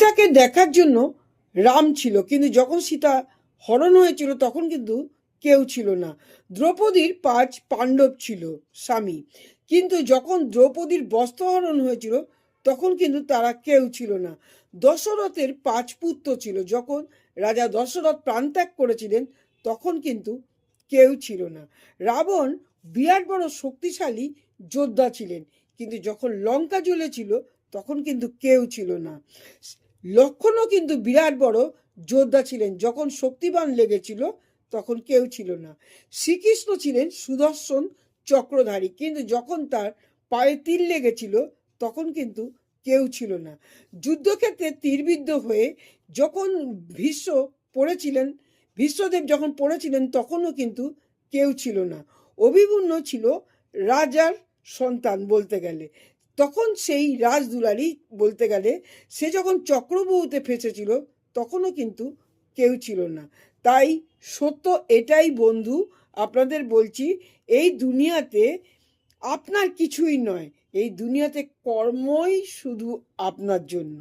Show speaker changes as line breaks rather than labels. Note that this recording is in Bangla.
সীতাকে দেখার জন্য রাম ছিল, কিন্তু যখন সীতা হরণ হয়েছিল তখন কিন্তু কেউ ছিল না। দ্রৌপদীর 5 পাণ্ডব ছিল স্বামী, কিন্তু যখন দ্রৌপদীর বস্ত্রহরণ হয়েছিল তখন কিন্তু তারা কেউ ছিল না। দশরথের 5 পুত্র ছিল, যখন রাজা দশরথ প্রাণত্যাগ করেছিলেন তখন কিন্তু কেউ ছিল না। রাবণ বিরাট বড় শক্তিশালী যোদ্ধা ছিলেন, কিন্তু যখন লঙ্কা জ্বলেছিল তখন কিন্তু কেউ ছিল না। লক্ষ্মণও কিন্তু বিরাট বড় যোদ্ধা ছিলেন, যখন শক্তিবান লেগেছিল তখন কেউ ছিল না। শ্রীকৃষ্ণ ছিলেন সুদর্শন চক্রধারী, কিন্তু যখন তার পায়ে তীর লেগেছিল তখন কিন্তু কেউ ছিল না। যুদ্ধক্ষেত্রে তীরবিদ্ধ হয়ে যখন ভীষ্ম পড়েছিলেন, ভীষ্মদেব যখন পড়েছিলেন তখনও কিন্তু কেউ ছিল না। অভিমন্যু ছিল রাজার সন্তান বলতে গেলে, তখন সেই রাজদুলারি বলতে গেলে সে যখন চক্রবহুতে ফেসেছিল তখনও কিন্তু কেউ ছিল না। তাই সত্য এটাই বন্ধু, আপনাদের বলছি, এই দুনিয়াতে আপনার কিছুই নয়, এই দুনিয়াতে কর্মই শুধু আপনার জন্য।